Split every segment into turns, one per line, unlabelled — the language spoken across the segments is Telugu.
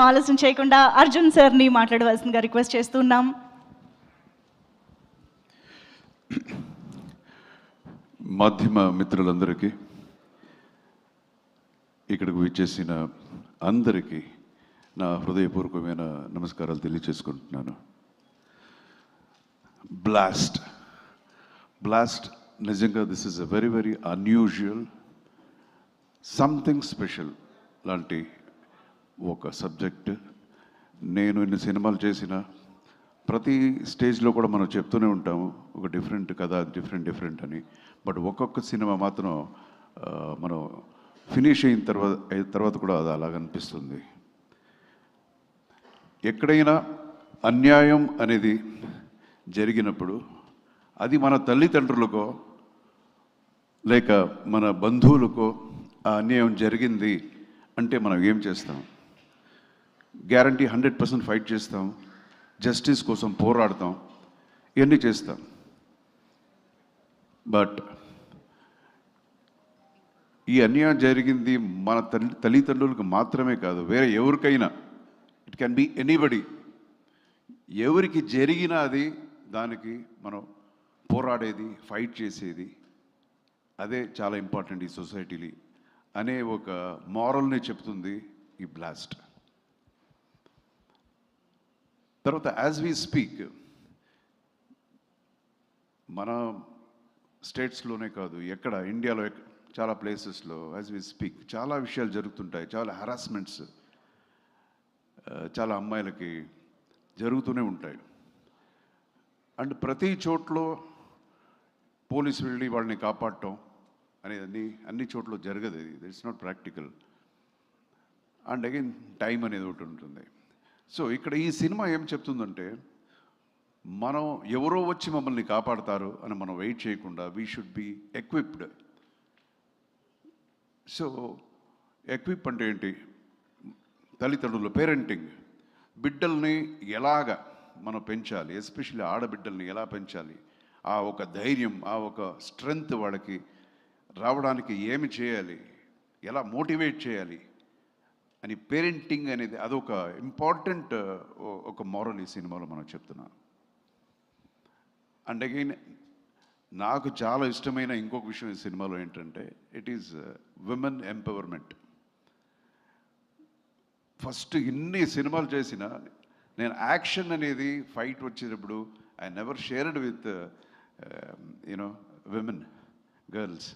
ఆలస్యం చేయకుండా అర్జున్ సార్ని మాట్లాడవలసిందిగా రిక్వెస్ట్ చేస్తున్నాం.
మాధ్యమ మిత్రులందరికీ, ఇక్కడికి విచ్చేసిన అందరికీ నా హృదయపూర్వకమైన నమస్కారాలు తెలియజేసుకుంటున్నాను. బ్లాస్ట్ నిజంగా this is a very very unusual, something special లాంటి ఒక సబ్జెక్ట్. నేను ఇన్ని సినిమాలు చేసిన ప్రతి స్టేజ్లో కూడా మనం చెప్తూనే ఉంటాము ఒక డిఫరెంట్ కథ, డిఫరెంట్ అని. బట్ ఒక్కొక్క సినిమా మాత్రం మనం ఫినిష్ అయిన తర్వాత కూడా అది అలాగ అనిపిస్తుంది. ఎక్కడైనా అన్యాయం అనేది జరిగినప్పుడు అది మన తల్లిదండ్రులకో లేక మన బంధువులకో ఆ అన్యాయం జరిగింది అంటే మనం ఏం చేస్తాం? గ్యారంటీ 100% ఫైట్ చేస్తాం, జస్టిస్ కోసం పోరాడతాం, ఇవన్నీ చేస్తాం. బట్ ఈ అన్యాయం జరిగింది మన తల్లిదండ్రులకు మాత్రమే కాదు, వేరే ఎవరికైనా, ఇట్ కెన్ బి ఎనీబడి. ఎవరికి జరిగినా అది దానికి మనం పోరాడేది, ఫైట్ చేసేది, అదే చాలా ఇంపార్టెంట్ ఈ సొసైటీలో అనే ఒక మారల్ని చెప్తుంది ఈ బ్లాస్ట్. తర్వాత యాజ్ వీ స్పీక్ మన స్టేట్స్లోనే కాదు, ఎక్కడ ఇండియాలో చాలా ప్లేసెస్లో యాజ్ వీ స్పీక్ చాలా విషయాలు జరుగుతుంటాయి. చాలా హరాస్మెంట్స్ చాలా అమ్మాయిలకి జరుగుతూనే ఉంటాయి. అండ్ ప్రతి చోట్ల పోలీసు వెళ్ళి వాళ్ళని కాపాడటం అనేది అన్ని చోట్ల జరగదు. ఇది it's not practical. And again time అనేది ఒకటి ఉంటుంది. సో ఇక్కడ ఈ సినిమా ఏం చెప్తుందంటే, మనం ఎవరో వచ్చి మమ్మల్ని కాపాడతారు అని మనం వెయిట్ చేయకుండా we should be equipped. So equip అంటే ఏంటి? తల్లిదండ్రులు, పేరెంటింగ్, బిడ్డల్ని ఎలాగ మనం పెంచాలి, ఎస్పెషల్లీ ఆడబిడ్డల్ని ఎలా పెంచాలి, ఆ ఒక ధైర్యం, ఆ ఒక స్ట్రెంగ్త్ వాళ్ళకి రావడానికి ఏమి చేయాలి, ఎలా మోటివేట్ చేయాలి అని పేరెంటింగ్ అనేది అదొక ఇంపార్టెంట్ ఒక మారల్ ఈ సినిమాలో మనం చెప్తున్నాం. అండ్ అగైన్ నాకు చాలా ఇష్టమైన ఇంకొక విషయం ఈ సినిమాలో ఏంటంటే, it is women empowerment. First ఇన్ని సినిమాలు చేసిన నేను యాక్షన్ అనేది ఫైట్ వచ్చేటప్పుడు I never shared with you know women, girls.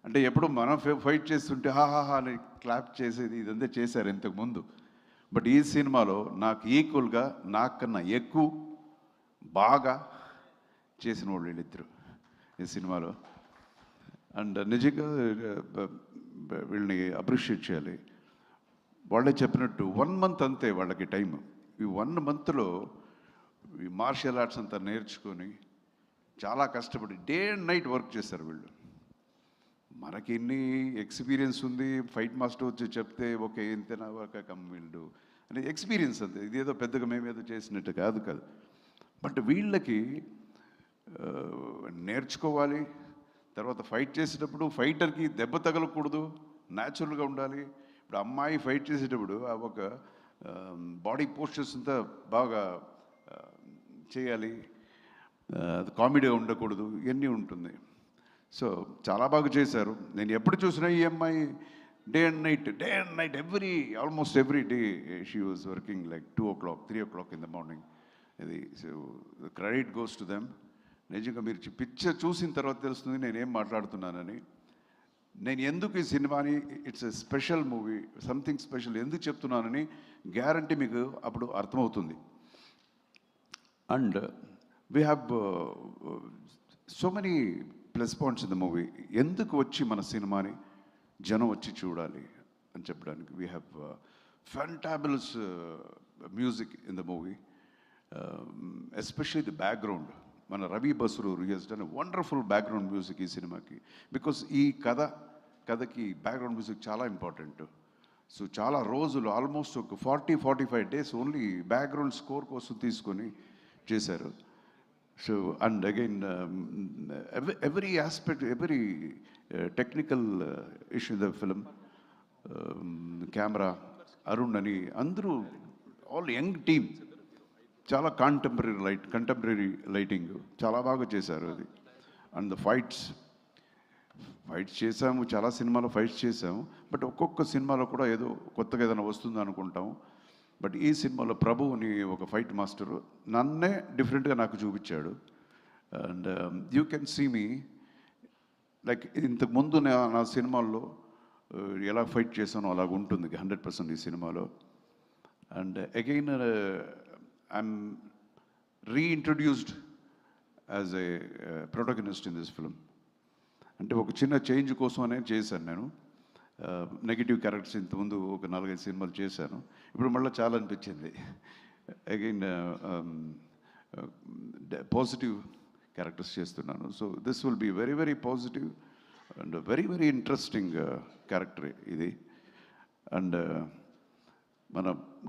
అంటే ఎప్పుడు మనం ఫైట్ చేస్తుంటే హాహాహా అని క్లాప్ చేసేది ఇదంతా చేశారు ఇంతకుముందు. బట్ ఈ సినిమాలో నాకు ఈక్వల్గా, నాకన్నా ఎక్కువ బాగా చేసిన వాళ్ళు వీళ్ళిద్దరు ఈ సినిమాలో. అండ్ నిజంగా వీళ్ళని అప్రిషియేట్ చేయాలి. వాళ్ళే చెప్పినట్టు 1 month అంతే వాళ్ళకి టైం. ఈ 1 monthలో ఈ మార్షల్ ఆర్ట్స్ అంతా నేర్చుకొని చాలా కష్టపడి డే అండ్ నైట్ వర్క్ చేశారు వీళ్ళు. మనకి ఎన్ని ఎక్స్పీరియన్స్ ఉంది, ఫైట్ మాస్టర్ వచ్చి చెప్తే ఓకే ఇంతేనా ఒక వీళ్ళు అని ఎక్స్పీరియన్స్ అంతే. ఇదేదో పెద్దగా మేమేదో చేసినట్టు కాదు. బట్ వీళ్ళకి నేర్చుకోవాలి. తర్వాత ఫైట్ చేసేటప్పుడు ఫైటర్కి దెబ్బ తగలకూడదు, న్యాచురల్గా ఉండాలి. ఇప్పుడు అమ్మాయి ఫైట్ చేసేటప్పుడు ఆ ఒక బాడీ పోస్చర్స్ అంతా బాగా చేయాలి, అది కామెడీగా ఉండకూడదు, ఇవన్నీ ఉంటుంది. సో చాలా బాగా చేశారు. నేను ఎప్పుడు చూసినా ఈ అమ్మాయి day and night almost every day she was working like 2 o'clock 3 o'clock in the morning. ఇది so credit goes to them. నిజంగా మీరు పిక్చర్ చూసిన తర్వాత తెలుస్తుంది నేనేం మాట్లాడుతున్నానని. నేను ఎందుకు ఈ సినిమాని it's a special movie, something special ఎందుకు చెప్తున్నానని గ్యారంటీ మీకు అప్పుడు అర్థమవుతుంది. And we have so many plus points in the movie. ఎందుకు వచ్చి మన సినిమాని జనం వచ్చి చూడాలి అని చెప్పడానికి we have fantabulous music in the movie, especially the background. మన Ravi Basrur he has done a wonderful background music ఈ సినిమాకి. బికాస్ ఈ కథకి బ్యాక్గ్రౌండ్ మ్యూజిక్ చాలా ఇంపార్టెంట్. సో చాలా రోజులు ఆల్మోస్ట్ ఒక 40-45 days ఓన్లీ బ్యాక్గ్రౌండ్ స్కోర్ కోసం తీసుకొని చేశారు. So and again every aspect, every technical issue in the film, camera Arun అని అందరూ ఆల్ యంగ్ టీమ్, చాలా కంటెంపరీ లైటింగ్ చాలా బాగా చేశారు అది. అండ్ ద ఫైట్స్ చేసాము, చాలా సినిమాలో ఫైట్స్ చేసాము, బట్ ఒక్కొక్క సినిమాలో కూడా ఏదో కొత్తగా ఏదైనా వస్తుంది అనుకుంటాం. బట్ ఈ సినిమాలో ప్రభుని ఒక ఫైట్ మాస్టర్ నన్నే డిఫరెంట్గా నాకు చూపించాడు. And you can see me like ఇంతకుముందు నా సినిమాల్లో ఎలా ఫైట్ చేశానో అలాగ ఉంటుంది 100% ఈ సినిమాలో. And again I'm reintroduced as a protagonist in this film. అంటే ఒక చిన్న చేంజ్ కోసమనే చేశాను నేను. నెగిటివ్ క్యారెక్టర్స్ ఇంతకుముందు ఒక 4-5 సినిమాలు చేశాను, ఇప్పుడు మళ్ళీ చాలా అనిపించింది. అగైన్ పాజిటివ్ క్యారెక్టర్స్ చేస్తున్నాను. So this will be very very positive and very very interesting character ఇది. అండ్ మన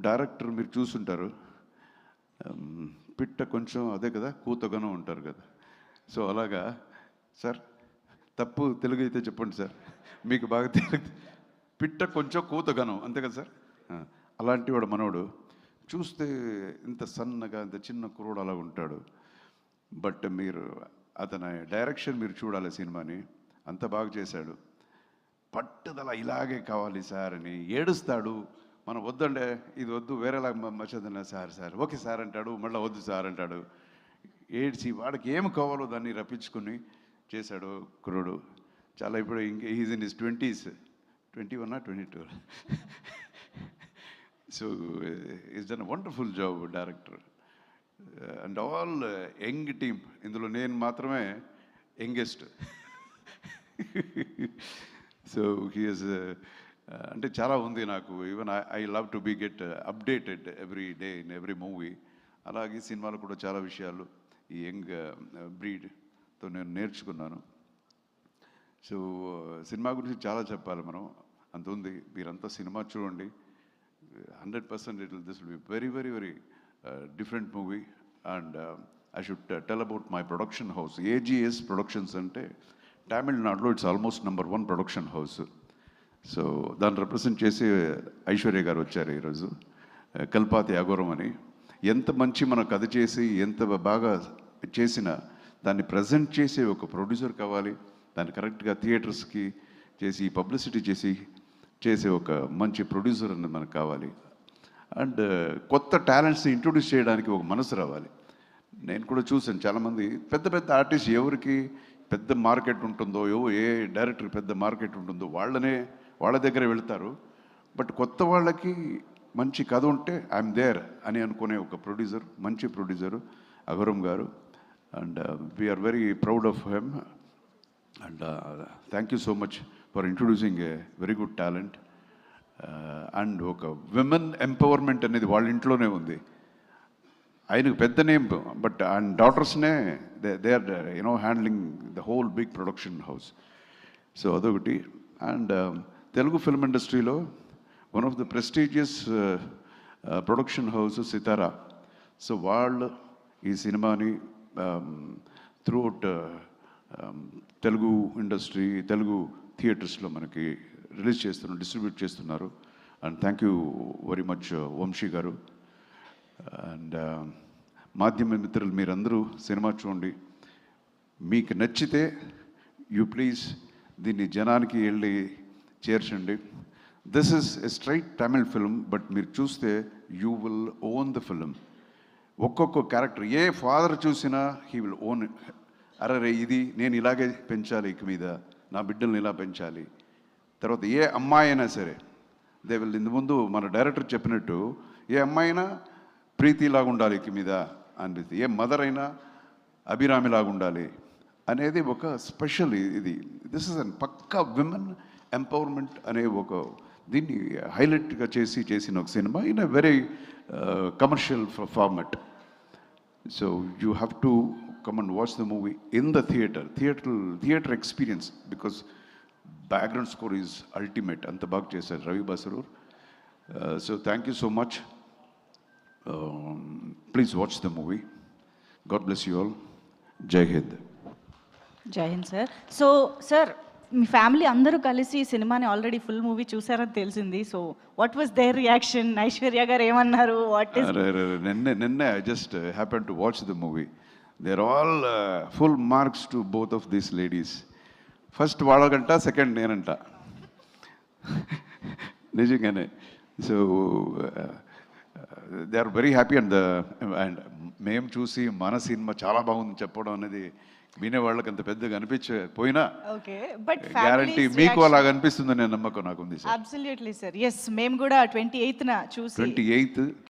డైరెక్టర్ మీరు చూసుంటారు, పిట్ట కొంచెం అదే కదా కూతగానూ ఉంటారు కదా. సో అలాగా సార్, తప్పు తెలుగు అయితే చెప్పండి సార్, మీకు బాగా తెలుగు. పిట్ట కొంచెం కూతగానం అంతే కదా సార్. అలాంటి వాడు మనోడు. చూస్తే ఇంత సన్నగా ఇంత చిన్న కుర్రోడు అలా ఉంటాడు. బట్ మీరు అతని డైరెక్షన్ మీరు చూడాలి సినిమాని, అంత బాగా చేశాడు. పట్టుదల ఇలాగే కావాలి సార్ అని ఏడుస్తాడు. మనం వద్దండే ఇది వద్దు వేరేలా మచ్చదన్నా సార్ ఓకే సార్ అంటాడు, మళ్ళీ వద్దు సార్ అంటాడు. ఏడ్చి వాడికి ఏమి కావాలో దాన్ని రప్పించుకుని చేశాడు కుర్రోడు. చాలా ఇప్పుడు ఇంకా is in his 20s, 21 or 22. So is done wonderful job director. And all young team, ఇందులో నేను మాత్రమే యంగెస్ట్. సో హీఈస్ అంటే చాలా ఉంది నాకు. Even I love to be get updated every day in every movie. అలాగే సినిమాలు కూడా చాలా విషయాలు ఈ యంగ్ బ్రీడ్తో నేను నేర్చుకున్నాను. సో సినిమా గురించి చాలా చెప్పాలి మనం, అంత ఉంది. మీరంతా సినిమా చూడండి, 100% this will be very very very different movie. And I should tell about my production house. AGs productions అంటే తమిళనాడులో it's almost number 1 production house. So దాన్ని రిప్రజెంట్ చేసి ఐశ్వర్య గారు వచ్చారు ఈరోజు, కల్పాతి అఘోరం అని. ఎంత మంచి మన కథ చేసి ఎంత బాగా చేసినా దాన్ని ప్రజెంట్ చేసే ఒక ప్రొడ్యూసర్ కావాలి, దాన్ని కరెక్ట్గా థియేటర్స్కి చేసి పబ్లిసిటీ చేసే ఒక మంచి ప్రొడ్యూసర్ అని మనకు కావాలి. అండ్ కొత్త టాలెంట్స్ని ఇంట్రొడ్యూస్ చేయడానికి ఒక మనసు రావాలి. నేను కూడా చూసాను చాలామంది పెద్ద పెద్ద ఆర్టిస్ట్ ఎవరికి పెద్ద మార్కెట్ ఉంటుందో, ఏ డైరెక్టర్ పెద్ద మార్కెట్ ఉంటుందో వాళ్ళ దగ్గర వెళ్తారు. బట్ కొత్త వాళ్ళకి మంచి కథ ఉంటే ఐఎమ్ దేర్ అని అనుకునే ఒక ప్రొడ్యూసర్, మంచి ప్రొడ్యూసరు అఘోరం గారు. And we are very proud of him. And thank you so much for introducing a very good talent. And ఒక విమెన్ ఎంపవర్మెంట్ అనేది వాళ్ళ ఇంట్లోనే ఉంది. ఆయనకు పెద్ద నేమ్, బట్ ఆయన డాటర్స్నే they are handling the whole big production house. So అదొకటి. అండ్ తెలుగు ఫిల్మ్ ఇండస్ట్రీలో one of the prestigious production house Sithara. So వాళ్ళు ఈ సినిమాని త్రూఅవుట్ తెలుగు ఇండస్ట్రీ, తెలుగు థియేటర్స్లో మనకి రిలీజ్ చేస్తున్నారు, డిస్ట్రిబ్యూట్ చేస్తున్నారు. And thank you very much Vamsi garu. And మాధ్యమ మిత్రులు మీరందరూ సినిమా చూడండి, మీకు నచ్చితే యూ ప్లీజ్ దీన్ని జనానికి వెళ్ళి చేర్చండి. This is a straight Tamil film, but మీరు చూస్తే you will own the film. ఒక్కొక్క క్యారెక్టర్ ఏ ఫాదర్ చూసినా హీ విల్ ఓన్. అరే ఇది నేను ఇలాగే పెంచాలి, ఇక మీద నా బిడ్డల్ని ఇలా పెంచాలి. తర్వాత ఏ అమ్మాయి అయినా సరే దే విల్, ఇంత ముందు మన డైరెక్టర్ చెప్పినట్టు ఏ అమ్మాయి అయినా ప్రీతిలాగా ఉండాలి ఇక మీద అనిపిస్తుంది, ఏ మదర్ అయినా అభిరామిలాగా ఉండాలి అనేది ఒక స్పెషల్ ఇది. దిస్ ఇస్ అన్ పక్కా విమెన్ ఎంపవర్మెంట్ అనే ఒక దీన్ని హైలైట్గా చేసిన ఒక సినిమా in a very commercial format. So you have to come and watch the movie in the theater experience, because background score is ultimate. anta baag chesaru Ravi Basarur. So thank you so much. Please watch the movie. God bless you all. Jai Hind.
Jai Hind sir. So sir, మీ ఫ్యామిలీ అందరూ కలిసి ఈ సినిమాని ఆల్రెడీ ఫుల్ మూవీ చూసారని తెలిసింది. So what was their reaction? Aishwarya గారు ఏమన్నారు? వాట్ ఇస్
నిన్నే I just happen to watch the movie. There all full marks to both of these ladies. First వాళ్ళకంట, సెకండ్ నేనంట. నిజంగానే. So they are very happy. And మేము చూసి మన సినిమా చాలా బాగుంది చెప్పడం అనేది వినే వాళ్ళకి అంత పెద్దగా అనిపించకపోయినా
ఓకే, బట్
గ్యారంటీ మీకు అలాగ అనిపిస్తుందని నమ్మకం నాకుంది సార్.
Absolutely sir. ఎస్, మేము కూడా 28న చూసి
28th